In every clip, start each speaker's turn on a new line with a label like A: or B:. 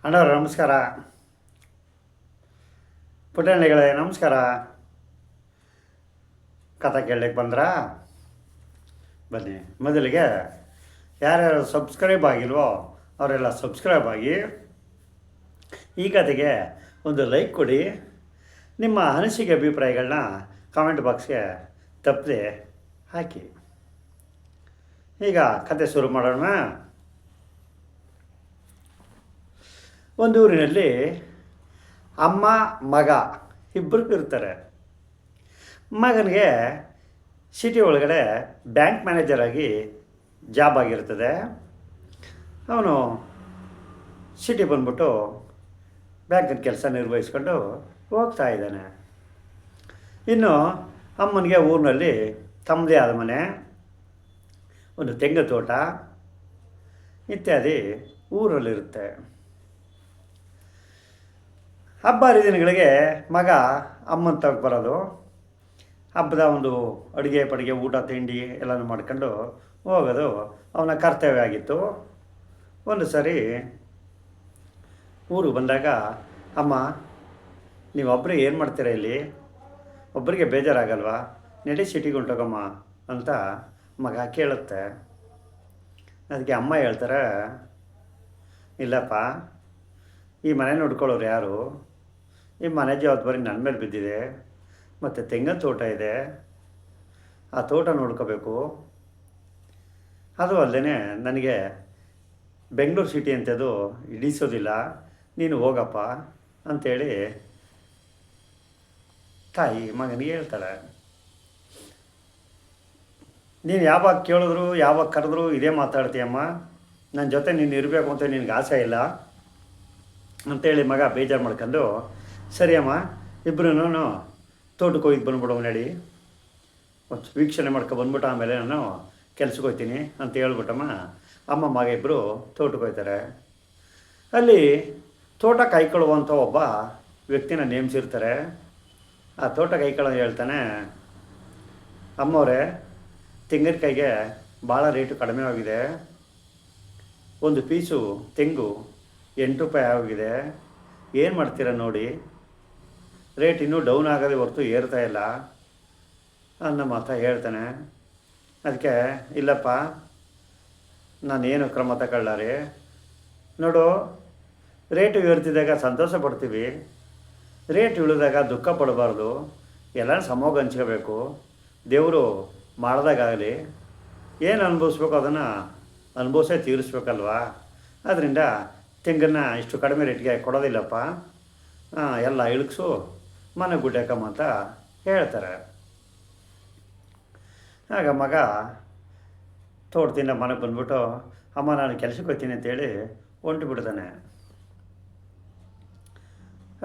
A: ಅಣ್ಣವ್ರೆ ನಮಸ್ಕಾರ. ಪುಟ್ಟಣ್ಣಿಗಳೇ ನಮಸ್ಕಾರ. ಕಥೆ ಕೇಳಲಿಕ್ಕೆ ಬಂದ್ರಾ? ಬನ್ನಿ. ಮೊದಲಿಗೆ ಯಾರ್ಯಾರು ಸಬ್ಸ್ಕ್ರೈಬ್ ಆಗಿಲ್ವೋ ಅವರೆಲ್ಲ ಸಬ್ಸ್ಕ್ರೈಬ್ ಆಗಿ, ಈ ಕತೆಗೆ ಒಂದು ಲೈಕ್ ಕೊಡಿ. ನಿಮ್ಮ ಅನಿಸಿಕೆ ಅಭಿಪ್ರಾಯಗಳನ್ನ ಕಾಮೆಂಟ್ ಬಾಕ್ಸ್ಗೆ ತಪ್ಪದೆ ಹಾಕಿ. ಈಗ ಕತೆ ಶುರು ಮಾಡೋಣ. ಒಂದು ಊರಿನಲ್ಲಿ ಅಮ್ಮ ಮಗ ಇಬ್ಬರು ಇರ್ತಾರೆ. ಮಗನಿಗೆ ಸಿಟಿ ಒಳಗಡೆ ಬ್ಯಾಂಕ್ ಮ್ಯಾನೇಜರ್ ಆಗಿ ಜಾಬ್ ಆಗಿರ್ತದೆ. ಅವನು ಸಿಟಿ ಬಂದ್ಬಿಟ್ಟು ಬ್ಯಾಂಕಿನ ಕೆಲಸ ನಿರ್ವಹಿಸ್ಕೊಂಡು ಹೋಗ್ತಾ ಇದ್ದಾನೆ. ಇನ್ನು ಅಮ್ಮನಿಗೆ ಊರಿನಲ್ಲಿ ತಮ್ಮದೇ ಆದ ಮನೆ, ಒಂದು ತೆಂಗು ತೋಟ ಇತ್ಯಾದಿ ಊರಲ್ಲಿರುತ್ತೆ. ಹಬ್ಬ ಹರಿದಿನಗಳಿಗೆ ಮಗ ಅಮ್ಮನ ತಗ ಬರೋದು, ಹಬ್ಬದ ಒಂದು ಅಡುಗೆ ಪಡುಗೆ ಊಟ ತಿಂಡಿ ಎಲ್ಲನೂ ಮಾಡ್ಕೊಂಡು ಹೋಗೋದು ಅವನ ಕರ್ತವ್ಯ ಆಗಿತ್ತು. ಒಂದು ಸರಿ ಊರಿಗೆ ಬಂದಾಗ, ಅಮ್ಮ ನೀವು ಒಬ್ಬರೇ ಏನು ಮಾಡ್ತೀರಾ ಇಲ್ಲಿ? ಒಬ್ಬರಿಗೆ ಬೇಜಾರಾಗಲ್ವಾ? ನಡಿ ಸಿಟಿಗೆ ಹೊಂಟೋಗಮ್ಮ ಅಂತ ಮಗ ಕೇಳುತ್ತೆ. ಅದಕ್ಕೆ ಅಮ್ಮ ಹೇಳ್ತಾರೆ, ಇಲ್ಲಪ್ಪ, ಈ ಮನೆ ನೋಡ್ಕೊಳ್ಳೋರು ಯಾರು? ಈ ಮನೆ ಜವಾಬ್ದಾರಿ ನನ್ನ ಮೇಲೆ ಬಿದ್ದಿದೆ. ಮತ್ತು ತೆಂಗಿನ ತೋಟ ಇದೆ, ಆ ತೋಟ ನೋಡ್ಕೋಬೇಕು. ಅದು ಅಲ್ಲದೆ ನನಗೆ ಬೆಂಗಳೂರು ಸಿಟಿ ಅಂಥದ್ದು ಹಿಡಿಸೋದಿಲ್ಲ, ನೀನು ಹೋಗಪ್ಪ ಅಂಥೇಳಿ ತಾಯಿ ಮಗನಿಗೆ ಹೇಳ್ತಾಳೆ. ನೀನು ಯಾವಾಗ ಕೇಳಿದ್ರು ಯಾವಾಗ ಕರೆದ್ರು ಇದೇ ಮಾತಾಡ್ತೀಯಮ್ಮ, ನನ್ನ ಜೊತೆ ನೀನು ಇರಬೇಕು ಅಂತ ನಿನಗೆ ಆಸೆ ಇಲ್ಲ ಅಂಥೇಳಿ ಮಗ ಬೇಜಾರು ಮಾಡ್ಕೊಂಡು, ಸರಿ ಅಮ್ಮ ಇಬ್ಬರೂ ತೋಟಕ್ಕೆ ಹೋಗಿ ಬಂದ್ಬಿಡೋ, ನಡಿ ಒಂದು ವೀಕ್ಷಣೆ ಬಂದ್ಬಿಟ್ಟು ಆಮೇಲೆ ನಾನು ಕೆಲ್ಸಕ್ಕೆ ಹೋಗ್ತೀನಿ ಅಂತ ಹೇಳ್ಬಿಟ್ಟಮ್ಮ ಅಮ್ಮ ಮಗ ಇಬ್ಬರು ತೋಟಕ್ಕೆ ಹೋಗ್ತಾರೆ. ಅಲ್ಲಿ ತೋಟ ಕಾಯ್ಕೊಳ್ಳುವಂಥ ಒಬ್ಬ ವ್ಯಕ್ತಿನ ನೇಮಿಸಿರ್ತಾರೆ. ಆ ತೋಟ ಕಾಯ್ಕೊಳ್ಳೋ ಹೇಳ್ತಾನೆ, ಅಮ್ಮವರೇ, ತೆಂಗಿನಕಾಯಿಗೆ ಭಾಳ ರೇಟು ಕಡಿಮೆ ಆಗಿದೆ. ಒಂದು ಪೀಸು ತೆಂಗು 8 ರೂಪಾಯಿ ಆಗಿದೆ. ಏನು ಮಾಡ್ತೀರ ನೋಡಿ, ರೇಟ್ ಇನ್ನೂ ಡೌನ್ ಆಗೋದೇ ಹೊರತು ಏರ್ತಾ ಇಲ್ಲ ಅನ್ನೋ ಮಾತ ಹೇಳ್ತಾನೆ. ಅದಕ್ಕೆ, ಇಲ್ಲಪ್ಪ, ನಾನೇನು ಕ್ರಮ ತಗೊಳ್ಳಾರೆ ನೋಡು, ರೇಟು ಏರ್ತಿದ್ದಾಗ ಸಂತೋಷ ಪಡ್ತೀವಿ, ರೇಟ್ ಇಳಿದಾಗ ದುಃಖ ಪಡಬಾರ್ದು, ಎಲ್ಲ ಸಮೋಗ ಹಂಚ್ಕೋಬೇಕು. ದೇವರು ಮಾಡ್ದಾಗಲಿ ಏನು ಅನುಭವಿಸ್ಬೇಕು ಅದನ್ನು ಅನುಭವಿಸೇ ತೀರಿಸ್ಬೇಕಲ್ವಾ? ಆದ್ದರಿಂದ ತೆಂಗನ್ನು ಇಷ್ಟು ಕಡಿಮೆ ರೇಟ್ಗೆ ಕೊಡೋದಿಲ್ಲಪ್ಪ, ಎಲ್ಲ ಇಳಿಸು, ಮನೆ ಗುಡ್ಡಕ್ಕಮ್ಮ ಅಂತ ಹೇಳ್ತಾರೆ. ಆಗ ಮಗ ತೋಟದಿಂದ ಮನೆಗೆ ಬಂದ್ಬಿಟ್ಟು, ಅಮ್ಮ ನಾನು ಕೆಲಸಕ್ಕೆ ಹೋಗ್ತೀನಿ ಅಂತೇಳಿ ಹೊಂಟು ಬಿಡ್ತಾನೆ.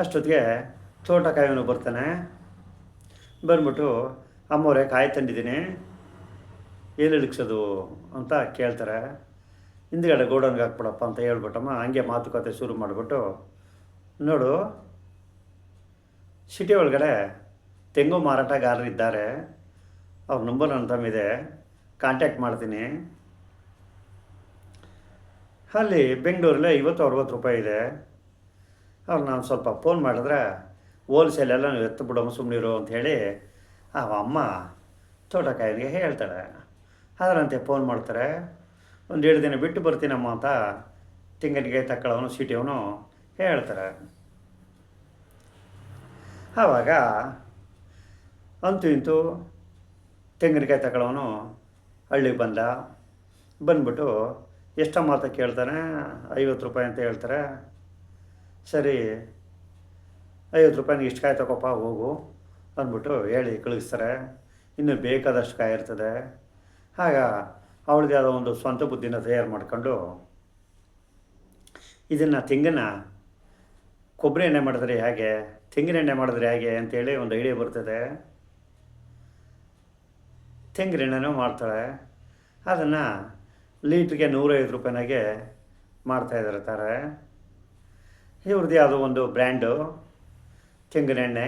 A: ಅಷ್ಟೊತ್ತಿಗೆ ತೋಟಕಾಯಿವನು ಬರ್ತಾನೆ. ಬಂದ್ಬಿಟ್ಟು, ಅಮ್ಮವರೇ ಕಾಯಿ ತಂದಿದ್ದೀನಿ, ಏನು ಇಳಿಸೋದು ಅಂತ ಕೇಳ್ತಾರೆ. ಹಿಂದ್ಗಡೆ ಗೋಡನ್ಗೆ ಹಾಕ್ಬಿಡಪ್ಪ ಅಂತ ಹೇಳ್ಬಿಟ್ಟಮ್ಮ ಹಂಗೆ ಮಾತುಕತೆ ಶುರು ಮಾಡಿಬಿಟ್ಟು, ನೋಡು, ಸಿಟಿ ಒಳಗಡೆ ತೆಂಗು ಮಾರಾಟಗಾರರು ಇದ್ದಾರೆ, ಅವ್ರ ನಂಬರ್ ನನ್ನ ತಮ್ಮಿದೆ, ಕಾಂಟ್ಯಾಕ್ಟ್ ಮಾಡ್ತೀನಿ. ಅಲ್ಲಿ ಬೆಂಗಳೂರಲ್ಲಿ 50-60 ರೂಪಾಯಿ ಇದೆ. ಅವ್ರು ನಾನು ಸ್ವಲ್ಪ ಫೋನ್ ಮಾಡಿದ್ರೆ ಹೋಲ್ಸೇಲೆಲ್ಲ ನೀವು ಎತ್ತು ಬಿಡೋ ಸುಮ್ಮನಿರು ಅಂಥೇಳಿ ಆ ಅಮ್ಮ ತೋಟಕಾಯಿಗೆ ಹೇಳ್ತಾಳೆ. ಅದರಂತೆ ಫೋನ್ ಮಾಡ್ತಾರೆ. ಒಂದು 2 ದಿನ ಬಿಟ್ಟು ಬರ್ತೀನಮ್ಮ ಅಂತ ತೆಂಗಿನಕಾಯಿ ತಗೊಳ್ಳೋನು ಸಿಟಿಯವನು ಹೇಳ್ತಾರೆ. ಆವಾಗ ಅಂತೂ ಇಂತೂ ತೆಂಗಿನಕಾಯಿ ತಗೊಳ್ಳೋನು ಹಳ್ಳಿಗೆ ಬಂದ್ಬಿಟ್ಟು ಎಷ್ಟಮ್ಮ ಅಂತ ಕೇಳ್ತಾನೆ. 50 ರೂಪಾಯಿ ಅಂತ ಹೇಳ್ತಾರೆ. ಸರಿ, 50 ರೂಪಾಯಿಗೆ ಇಷ್ಟು ಕಾಯಿ ತಗೋಪ್ಪ ಹೋಗು ಅಂದ್ಬಿಟ್ಟು ಹೇಳಿ ಕಳಿಸ್ತಾರೆ. ಇನ್ನೂ ಬೇಕಾದಷ್ಟು ಕಾಯಿ ಇರ್ತದೆ. ಆಗ ಅವಳದೇ ಆದ ಒಂದು ಸ್ವಂತ ಬುದ್ಧಿನ ತಯಾರು ಮಾಡಿಕೊಂಡು, ಇದನ್ನು ತೆಂಗಿನ ಕೊಬ್ಬರಿ ಎಣ್ಣೆ ಮಾಡಿದ್ರೆ ಹೇಗೆ, ತೆಂಗಿನ ಎಣ್ಣೆ ಮಾಡಿದ್ರೆ ಹೇಗೆ ಅಂತೇಳಿ ಒಂದು ಐಡಿಯಾ ಬರ್ತದೆ. ತೆಂಗಿನ ಎಣ್ಣೆನೂ ಮಾಡ್ತಾಳೆ. ಅದನ್ನು ಲೀಟ್ರಿಗೆ 150 ರೂಪಾಯಿನಾಗೆ ಮಾಡ್ತಾಯಿದ್ದಾರೆ. ಇವ್ರದ್ದು ಯಾವುದೋ ಒಂದು ಬ್ರ್ಯಾಂಡು ತೆಂಗಿನ ಎಣ್ಣೆ,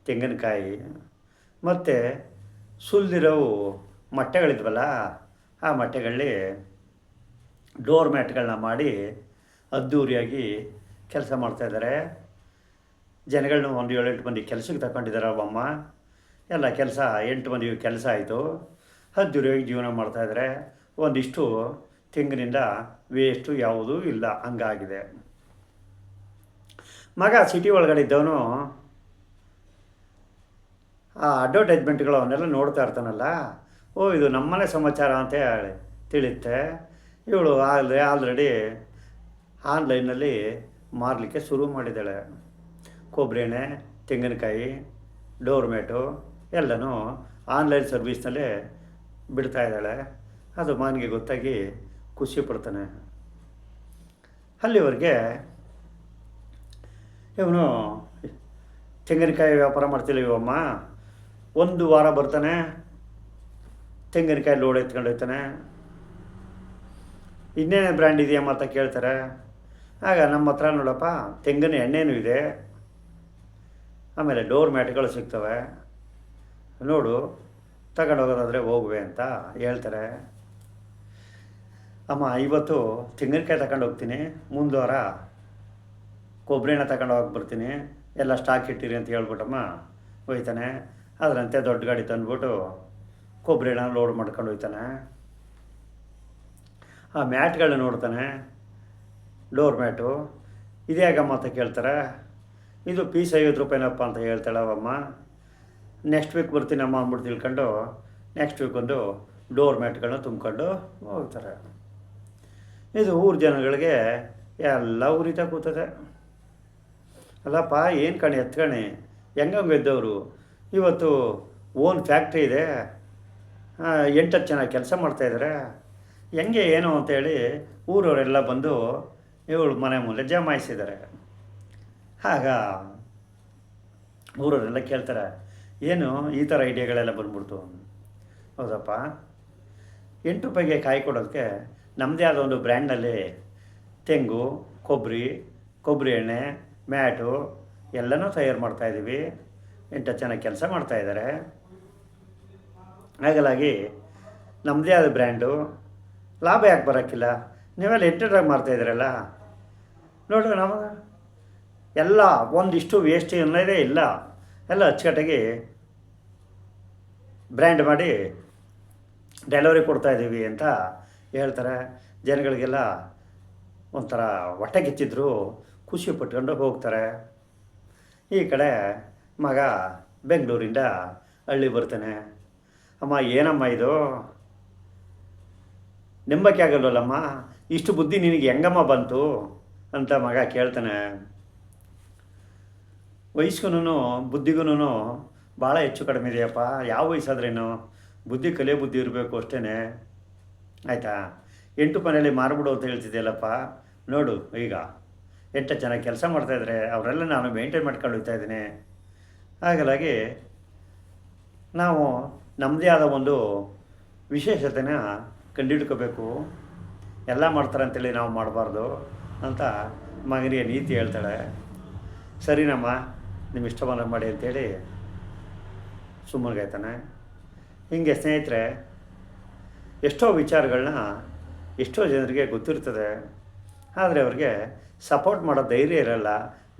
A: ತೆಂಗಿನಕಾಯಿ ಮತ್ತು ಸುಲಿದಿರೋವು ಮೊಟ್ಟೆಗಳಿದ್ವಲ್ಲ, ಆ ಮೊಟ್ಟೆಗಳಲ್ಲಿ ಡೋರ್ ಮ್ಯಾಟ್ಗಳನ್ನ ಮಾಡಿ ಅದ್ಧೂರಿಯಾಗಿ ಕೆಲಸ ಮಾಡ್ತಾಯಿದ್ದಾರೆ. ಜನಗಳನ್ನ ಒಂದು 7-8 ಮಂದಿ ಕೆಲಸಕ್ಕೆ ತಗೊಂಡಿದ್ದಾರೆ ಅವಮ್ಮ. ಎಲ್ಲ ಕೆಲಸ 8 ಮಂದಿ ಕೆಲಸ ಆಯಿತು. ಅದ್ಧೂರಿಯಾಗಿ ಜೀವನ ಮಾಡ್ತಾಯಿದ್ದಾರೆ. ಒಂದಿಷ್ಟು ತೆಂಗಿನಿಂದ ವೇಸ್ಟು ಯಾವುದೂ ಇಲ್ಲ, ಹಂಗಾಗಿದೆ. ಮಗ ಸಿಟಿ ಒಳಗಡೆ ಇದ್ದವನು ಆ ಅಡ್ವರ್ಟೈಸ್ಮೆಂಟ್ಗಳು ಅವನ್ನೆಲ್ಲ ನೋಡ್ತಾ ಇರ್ತಾನಲ್ಲ, ಇದು ನಮ್ಮನೆ ಸಮಾಚಾರ ಅಂತ ಹೇಳಿ ತಿಳಿಯುತ್ತೆ. ಇವಳು ಆಲ್ರೆಡಿ ಆನ್ಲೈನಲ್ಲಿ ಮಾರಲಿಕ್ಕೆ ಶುರು ಮಾಡಿದ್ದಾಳೆ. ಕೊಬ್ಬರಿ ಎಣ್ಣೆ, ತೆಂಗಿನಕಾಯಿ, ಡೋರ್ ಮ್ಯಾಟು ಎಲ್ಲನೂ ಆನ್ಲೈನ್ ಸರ್ವೀಸ್ನಲ್ಲೇ ಬಿಡ್ತಾಯಿದ್ದಾಳೆ. ಅದು ಮಗನಿಗೆ ಗೊತ್ತಾಗಿ ಖುಷಿ ಪಡ್ತಾನೆ. ಅಲ್ಲಿವರೆಗೆ ಇವನು ತೆಂಗಿನಕಾಯಿ ವ್ಯಾಪಾರ ಮಾಡ್ತಿಲ್ಲ ಇವಮ್ಮ. 1 ವಾರ ಬರ್ತಾನೆ, ತೆಂಗಿನಕಾಯಿ ಲೋಡ್ ಎತ್ಕೊಂಡು ಹೋಗ್ತಾನೆ. ಇನ್ನೇನೇ ಬ್ರ್ಯಾಂಡ್ ಇದೆಯಮ್ಮ ಅಂತ ಕೇಳ್ತಾರೆ. ಆಗ ನಮ್ಮ ಹತ್ರ ನೋಡಪ್ಪ ತೆಂಗಿನ ಎಣ್ಣೆನೂ ಇದೆ, ಆಮೇಲೆ ಡೋರ್ ಮ್ಯಾಟ್ಗಳು ಸಿಗ್ತವೆ, ನೋಡು ತಗೊಂಡು ಹೋಗೋದಾದರೆ ಹೋಗುವೆ ಅಂತ ಹೇಳ್ತಾರೆ. ಅಮ್ಮ ಇವತ್ತು ತೆಂಗಿನಕಾಯಿ ತಗೊಂಡು ಹೋಗ್ತೀನಿ, ಮುಂದೆ ವಾರ ಕೊಬ್ಬರಿ ಎಣ್ಣೆ ತಗೊಂಡು ಹೋಗಿ ಬರ್ತೀನಿ, ಎಲ್ಲ ಸ್ಟಾಕ್ ಇಟ್ಟಿರಿ ಅಂತ ಹೇಳ್ಬಿಟ್ಟಮ್ಮ ಹೋಯ್ತಾನೆ. ಅದರಂತೆ ದೊಡ್ಡ ಗಾಡಿ ತಂದ್ಬಿಟ್ಟು ಕೊಬ್ಬರಿ ಎಣ್ಣೆ ಲೋಡ್ ಮಾಡ್ಕೊಂಡು ಹೋಗ್ತಾನೆ. ಆ ಮ್ಯಾಟ್ಗಳನ್ನ ನೋಡ್ತಾನೆ, ಡೋರ್ ಮ್ಯಾಟು ಇದೇ ಆಗಮ್ಮ ಅಂತ ಕೇಳ್ತಾರೆ. ಇದು ಪೀಸ್ 50 ರೂಪಾಯಿನಪ್ಪ ಅಂತ ಹೇಳ್ತಾಳೆ ಅವಮ್ಮ. ನೆಕ್ಸ್ಟ್ ವೀಕ್ ಬರ್ತೀನಮ್ಮ ಅಂದ್ಬಿಟ್ಟು ತಿಳ್ಕೊಂಡು ನೆಕ್ಸ್ಟ್ ವೀಕ್ ಒಂದು ಡೋರ್ ಮ್ಯಾಟ್ಗಳನ್ನ ತುಂಬ್ಕೊಂಡು ಹೋಗ್ತಾರೆ. ಇದು ಊರು ಜನಗಳಿಗೆ ಎಲ್ಲ ಉರಿತಾ ಕೂತದೆ. ಅಲ್ಲಪ್ಪ ಏನು ಕಣಿ ಎತ್ಕಣಿ ಹೆಂಗಂಗೆ ಇದ್ದವರು, ಇವತ್ತು ಓನ್ ಫ್ಯಾಕ್ಟ್ರಿ ಇದೆ, 8-10 ಜನ ಕೆಲಸ ಮಾಡ್ತಾಯಿದ್ದಾರೆ, ಹೆಂಗೆ ಏನು ಅಂತೇಳಿ ಊರವರೆಲ್ಲ ಬಂದು ಇವಳು ಮನೆ ಮುಂದೆ ಜಮಾಯಿಸಿದ್ದಾರೆ. ಆಗ ಊರವರೆಲ್ಲ ಕೇಳ್ತಾರೆ, ಏನು ಈ ಥರ ಐಡಿಯಾಗಳೆಲ್ಲ ಬಂದ್ಬಿಡ್ತು. ಹೌದಪ್ಪ, 8 ರೂಪಾಯಿಗೆ ಕಾಯಿ ಕೊಡೋದಕ್ಕೆ ನಮ್ಮದೇ ಆದ ಒಂದು ಬ್ರ್ಯಾಂಡ್ನಲ್ಲಿ ತೆಂಗು, ಕೊಬ್ಬರಿ ಎಣ್ಣೆ, ಮ್ಯಾಟು ಎಲ್ಲನೂ ತಯಾರು ಮಾಡ್ತಾಯಿದ್ದೀವಿ. 8-10 ಜನ ಕೆಲಸ ಮಾಡ್ತಾಯಿದ್ದಾರೆ. ಹಾಗಾಗಿ ನಮ್ಮದೇ ಆದ ಬ್ರ್ಯಾಂಡು, ಲಾಭ ಯಾಕೆ ಬರೋಕ್ಕಿಲ್ಲ? ನೀವೆಲ್ಲ ಎಂಟರ್ಟಾಗಿ ಮಾಡ್ತಾಯಿದ್ದೀರಲ್ಲ, ನೋಡು ನಮಗೆ ಎಲ್ಲ ಒಂದಿಷ್ಟು ವೇಸ್ಟ್ ಅನ್ನೋದೇ ಇಲ್ಲ, ಎಲ್ಲ ಅಚ್ಚುಕಟ್ಟಾಗಿ ಬ್ರ್ಯಾಂಡ್ ಮಾಡಿ ಡೆಲಿವರಿ ಕೊಡ್ತಾಯಿದ್ದೀವಿ ಅಂತ ಹೇಳ್ತಾರೆ. ಜನಗಳಿಗೆಲ್ಲ ಒಂಥರ ಹೊಟ್ಟೆ ಕಿಚ್ಚಿದ್ರು ಖುಷಿ ಪಟ್ಕೊಂಡು ಹೋಗ್ತಾರೆ. ಈ ಕಡೆ ಮಗ ಬೆಂಗಳೂರಿಂದ ಹಳ್ಳಿ ಬರ್ತಾನೆ. ಅಮ್ಮ ಏನಮ್ಮ ಇದು, ನಂಬಕ್ಕೆ ಆಗಲ್ವಲ್ಲಮ್ಮ, ಇಷ್ಟು ಬುದ್ಧಿ ನಿನಗೆ ಹೆಂಗಮ್ಮ ಬಂತು ಅಂತ ಮಗ ಕೇಳ್ತಾನೆ. ವಯಸ್ಸಿಗೂ ಬುದ್ಧಿಗೂ ಭಾಳ ಹೆಚ್ಚು ಕಡಿಮೆ ಇದೆಯಪ್ಪ, ಯಾವ ವಯಸ್ಸಾದ್ರೇನು ಬುದ್ಧಿ ಕಲಿಯೋ ಬುದ್ಧಿ ಇರಬೇಕು ಅಷ್ಟೇ, ಆಯಿತಾ? 8 ಮನೇಲಿ ಮಾರ್ಬಿಡು ಅಂತ ಹೇಳ್ತಿದ್ದೆಯಲ್ಲಪ್ಪ, ನೋಡು ಈಗ 8 ಜನ ಕೆಲಸ ಮಾಡ್ತಾಯಿದ್ರೆ ಅವರೆಲ್ಲ ನಾನು ಮೇಂಟೈನ್ ಮಾಡ್ಕೊಂಡು ಹೋಗ್ತಾ ಇದ್ದೀನಿ. ಹಾಗಾಗಿ ನಾವು ನಮ್ಮದೇ ಆದ ಒಂದು ವಿಶೇಷತೆನ ಕಂಡುಹಿಡ್ಕೋಬೇಕು, ಎಲ್ಲ ಮಾಡ್ತಾರೆ ಅಂತೇಳಿ ನಾವು ಮಾಡಬಾರ್ದು ಅಂತ ಮಗನಿಗೆ ನೀತಿ ಹೇಳ್ತಾಳೆ. ಸರಿನಮ್ಮ, ನಿಮ್ಮ ಇಷ್ಟವನ್ನು ಮಾಡಿ ಅಂತೇಳಿ ಸುಮ್ಮನಿಗಾಯ್ತಾನೆ. ಹೀಗೆ ಸ್ನೇಹಿತರೆ, ಎಷ್ಟೋ ವಿಚಾರಗಳನ್ನ ಎಷ್ಟೋ ಜನರಿಗೆ ಗೊತ್ತಿರ್ತದೆ, ಆದರೆ ಅವ್ರಿಗೆ ಸಪೋರ್ಟ್ ಮಾಡೋ ಧೈರ್ಯ ಇರೋಲ್ಲ,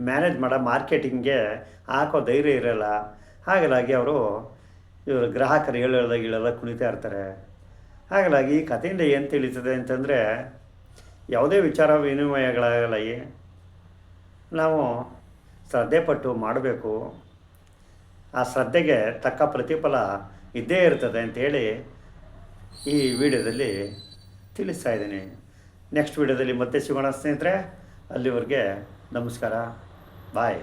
A: ಮ್ಯಾನೇಜ್ ಮಾಡೋ ಮಾರ್ಕೆಟಿಂಗ್ಗೆ ಹಾಕೋ ಧೈರ್ಯ ಇರೋಲ್ಲ. ಹಾಗಾಗಿ ಅವರು ಇವರು ಗ್ರಾಹಕರು ಹೇಳೋದಾಗಿಳೆಲ್ಲ ಕುಣಿತಾ ಇರ್ತಾರೆ. ಹಾಗಾಗಿ ಈ ಕಥೆಯಿಂದ ಏನು ತಿಳಿತದೆ ಅಂತಂದರೆ, ಯಾವುದೇ ವಿಚಾರ ವಿನಿಮಯಗಳಾಗಲ್ಲ, ನಾವು ಶ್ರದ್ಧೆ ಪಟ್ಟು ಮಾಡಬೇಕು, ಆ ಶ್ರದ್ಧೆಗೆ ತಕ್ಕ ಪ್ರತಿಫಲ ಇದ್ದೇ ಇರ್ತದೆ ಅಂಥೇಳಿ ಈ ವಿಡಿಯೋದಲ್ಲಿ ತಿಳಿಸ್ತಾ ಇದ್ದೀನಿ. ನೆಕ್ಸ್ಟ್ ವಿಡಿಯೋದಲ್ಲಿ ಮತ್ತೆ ಸಿಗೋಣ ಸ್ನೇಹಿತರೆ. ಅಲ್ಲಿವರೆಗೆ ನಮಸ್ಕಾರ, ಬಾಯ್.